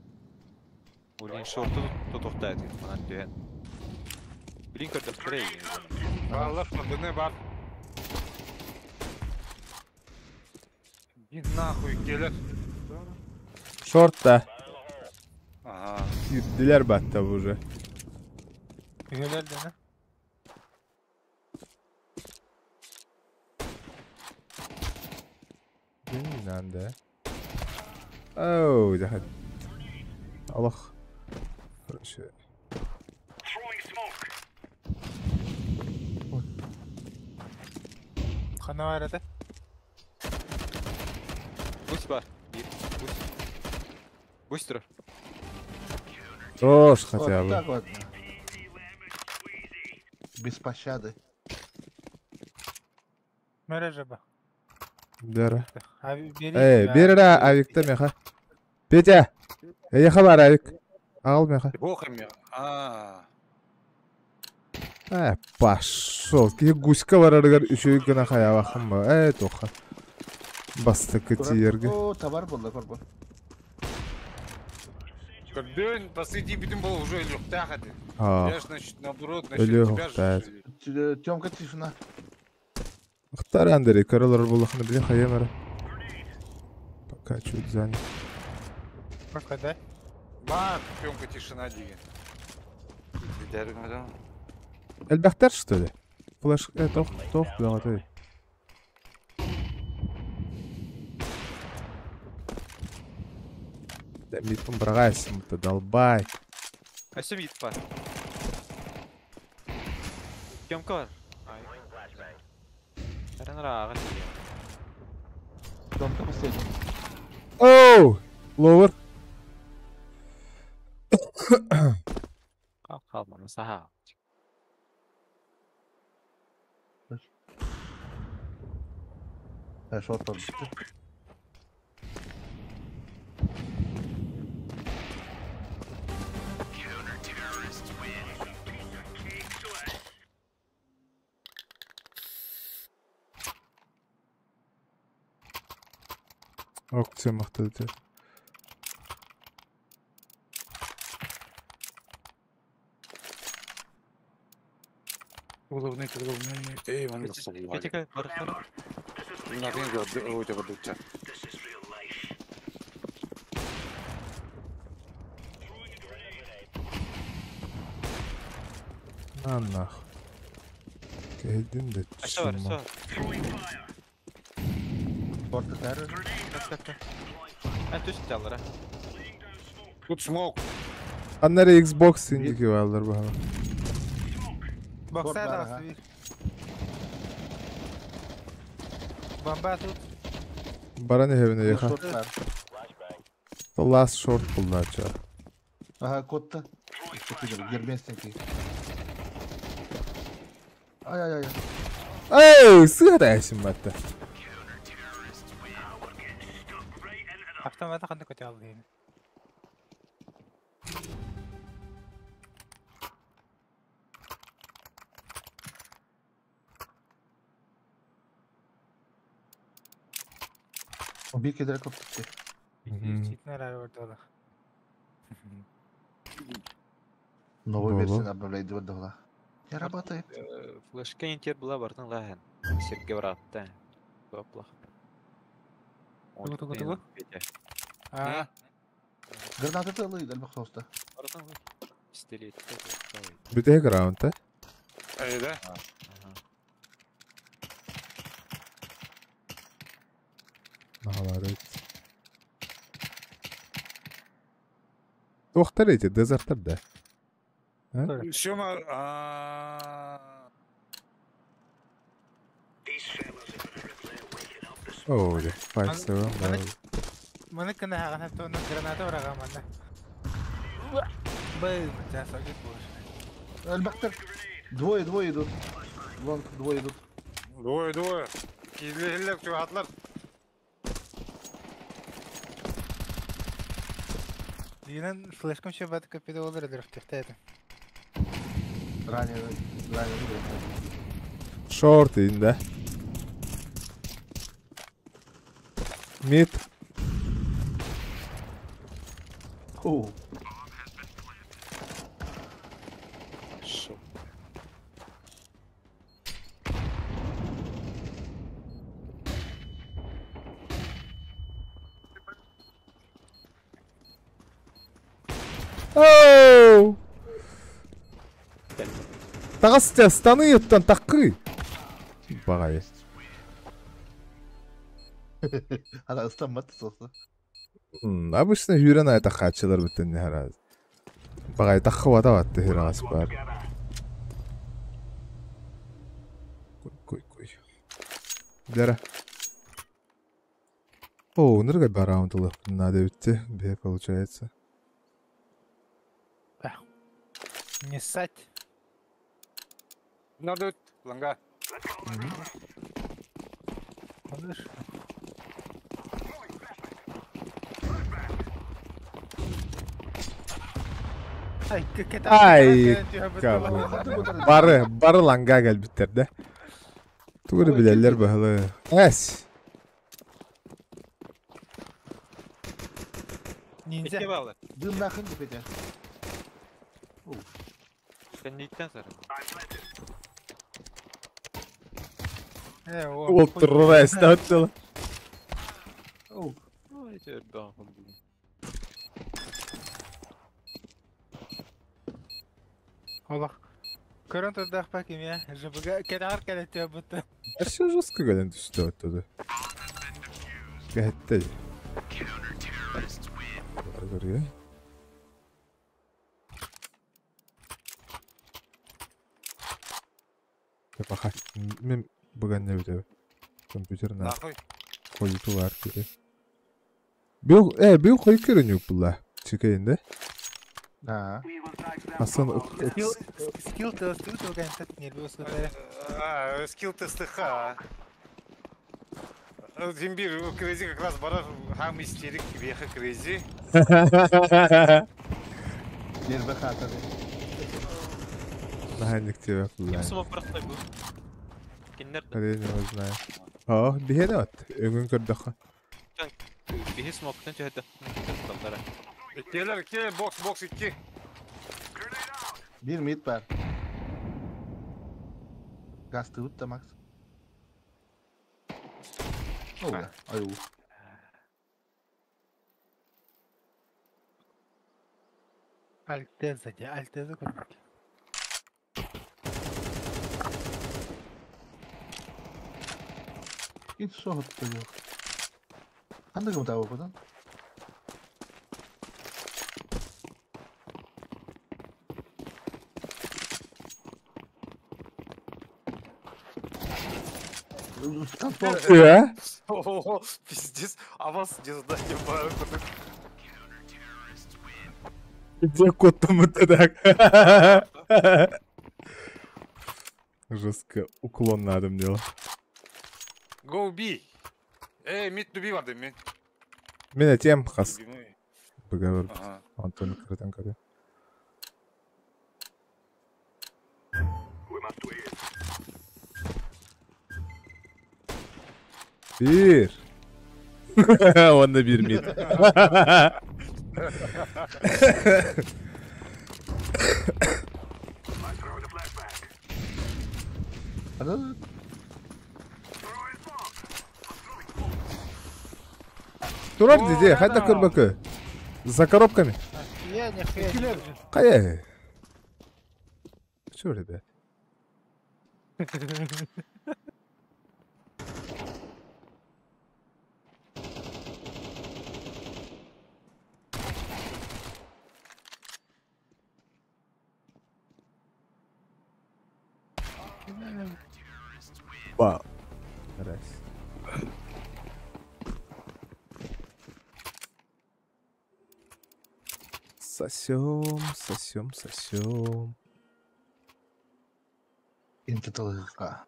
Олин шорты тоқтайды. Манан дүйен. Блин, көрді второй. Баллар, фондыны бар. И нахуй келет. Short'ta. Ага. Girdiler batta bu уже. Üyeler de ne? Bilmiyorum de. Oh, daha. Allah. Şey. Kana var arada. Boost var. Bir. Boost. Booster. Ош, Вот хотя бы. так вот. Без пощады. Merhaba. Dara. Abi biri. Bir ara avikta meha. Петя. Ехал авик. Al meha. Бог им. А. Пошел. Ки гуська var arıgar üçüyü gına kaya bakın mı? Toxa. Bastık kıtıyırgı. О, товар был, товар был. Когда посреди беден был уже лег тахады. Ha. Я ж, значит, наоборот, Ölüyor, насчет тебя evet. же. Тёмка, тишина. Хтар Андрей, королор булахны блин хаемера. Пока чуть занят. Пока, да? Бак, Тёмка, тишина, диген. Giderim Эльбахтар что ли? Флэш, тох, белотой. Да митом брагайся, ты долбай. Açı mid var. Gömke var. Ay. Eren rahat ya. Тёмка последний. Оу! Ловер. Kalmanın saha. Шорт был. Акция мақтады. Головний. Ей, вони Петя бар. Накин gördü, o da gördükçe. Нах. Келдин де Açı var, açı түсінма. var. Шорт товар. Bak. Ben düştü alır ha. Тут смог. Аннары Xbox индики алдар баха. Baksana var, da ha. aslı bir. Bomba tut. Бараны хевіне еха. Шорт товар. Last short buldu açığa. Ага, кот-то. Герместенький. Ай-ай-ай. Эй, сыграйсың бәтті. Автомата қандай көте алды енді. Убей кедра коп-то. Читнер әрі өрді ола. Новую Было. версию обновляет выдала. Не работает. Flash'ka inter bula bardın lahen. Serge var attı. Topla. Tugu. Petya. А, Гранаты целые, дай бог просто. Bardın mı? Pistolet. Bir tek round'da. Ey de. Наоборот. Тоқтар эти, дезерттар да. Сема. Оу, де. Fight seven. мұны кіні ағын әпті оның граната ұраға манда. Бұл, жаса кет бұл. Альбахтер. Двое идут. Лонг, двое идут. Двое. Кизлерлер чугатлар. Дейінен флешком шебаты көпеді олар өдір өктефті әді. Раненый. Short indi. Mid. О, Шо. Оу! Тағас станы еттен таққы. Бағай. Hala ıslanmadı sosu. Обычно үйрен айта қатшылар бүттен не хараз. Бағай таққы вада ватты хирағас бар. Кой. Дара. О, нырга бараундылы. Надо бітті. Бе получается. Не ссать. Надо ланга. Малыш. Ай, как это... Ай, Бары ланга гәл біттерді. Туғыры білелер бағылы. Әс. Ниндзя. Bitke bağlı. Dün nakın gideceğim. Sen neyden sonra? Ол тұрыр әсті өттілі. Ay çöp bağım. Олах. Көрін тұрдақ бәкім, я. Жыбыға кәдағар кәлетті бұтты. Әші жосқы кәлен түсті өттіді. Гәтті. Көрге. Бақа, мен бұған не өтеді? Компьютерна Нахуй. қойыту бар кері. Беу қой көрін өк бұлла. Чекейінде. Ha. Асан Скилл тесты өтілген тәт нербі өскөтері. Скилл тесты ха. Зимбир, Крейзи как раз барар хам истерик веха Крейзи. Yerbe katı. Нахайник тебе Kim бұлла. smoke bıraktı bu? Kinler Hadi ne знаю. Бихе де от. Өгін көрдіқі. bir smoke'tan çöhedde. Adamlara. Келер, кел, бокс 2. Bir mid var. Gaz tut da Max. Oh, ayo. Альтеза көрмек. Hiç soğut da yok. Hangi mı tavuk buradan? Я? Ого, пиздец. А вас не задание бары. Где кот-то так? Жестко уклон надо мне. Go B. Mid to B vardı mid. Мен айтем хас Любимый. договор. Ага. Антон Крытан каде. Bir. Onda bir mid. Hadi. Турап диде, хайда көрбөкө. За коробками. Я нихуя не вижу. Кая? Чё, ребят? Вау. Раз. Сосем. İnti tılığa.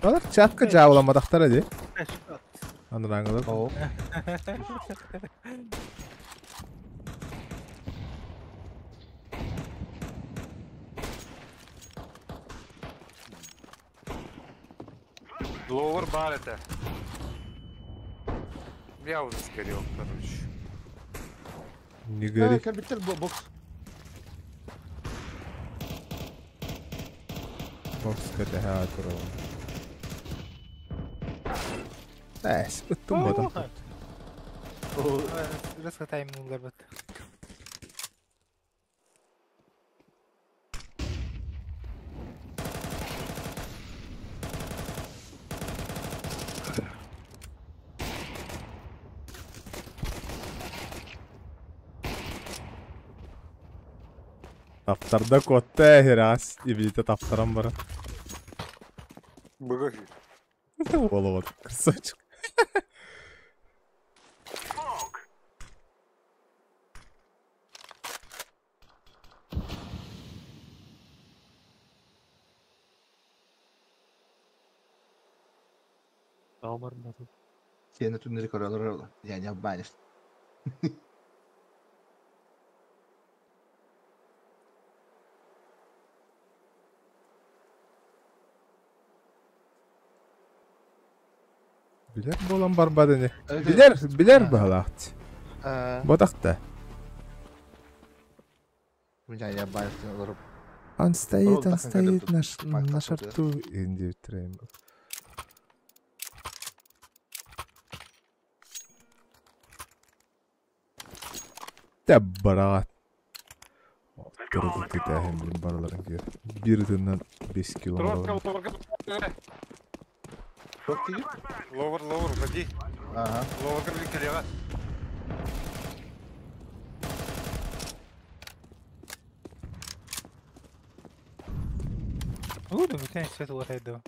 Алар чатка жабыламадактар эди. Шот. Анын аңылып. Oh. Ловер бар это. Я уже сгорел, короче. Не Ha, гори. kan bitir bu box. Бокс кете ха турал. Эс, ыттым бодом. Рыска таймнулар бит. Таптарда котта әхирас. Ибилите таптарам бара. Быгахи. Оловат. Красавчик. Алмар базы. Сені түннері көрелер ола. Yani yapmayın. Biler bolan barbadını. Evet, Biler bağlaht. Bodakta. Yani yapmayın. Olurum. Анстоит, Ол анстоит, тахын на шарту инди трейм. Таббарат. Тұрды кетәһем білім бараларын кер. Bir тыннан 5 километр. Çok değil. Ловер, уходи. Ага. Ловер, ликарева. Да бутен свет вот это.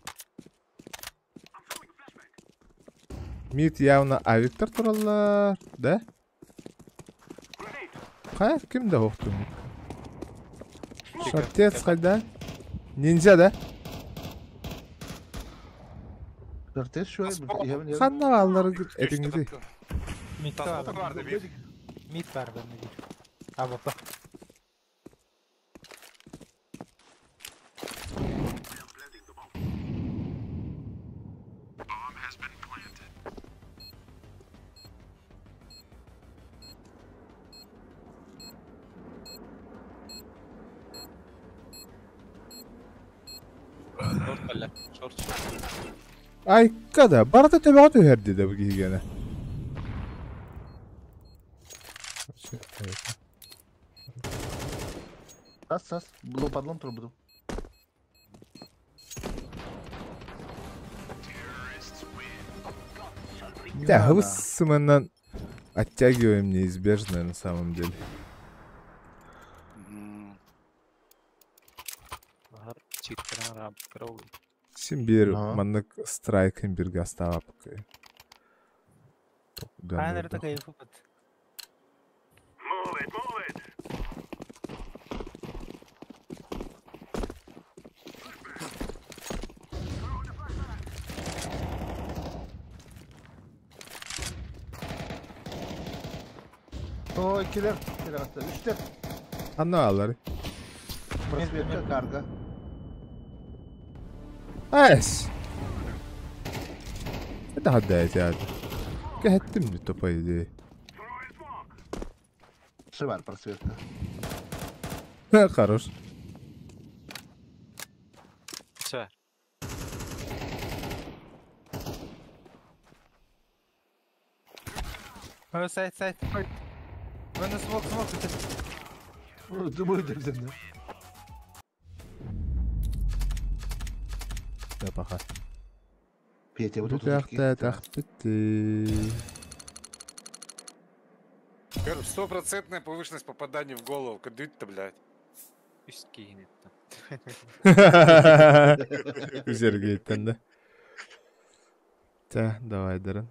Мид явно авиктор тураллар, да? Қай, кім да оқты мид? Шартец қайда? Нинджа да? Dörttes şöyle bir Қанна аллары әтіңізі? Мид Тасмотр var. vardı bir. Мид var bende bir. Ha bak. Short balla. Short. Ay kada, barada töbeğe töherdi de bu gene. Sas. Blue padlon tur budu. Да, высыманнан оттягиваем неизбежное на самом деле. Bahar cheat'ten rab karaw. Şimdi bir Ага. manlık strike'ın bir gasta bakıyor. Хайнер такая фупат. O ikiler. İkiler hatta. Üçler. Anla ağları. Burası bir karga. Eş. Daha da yani. Gittim mi topa yedi. Şu var просветка. Хорош. Все. Сайт. Вон смог. Думаю, дерзен. Да пока. Петя, вот Bu тут. tarafta takbitti. 100% повышенность попадания в голову. Кадыт-то, блядь. Üst giyinip de. Üzerge itten de. Давай, Дерен.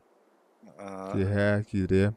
Тихо, кире.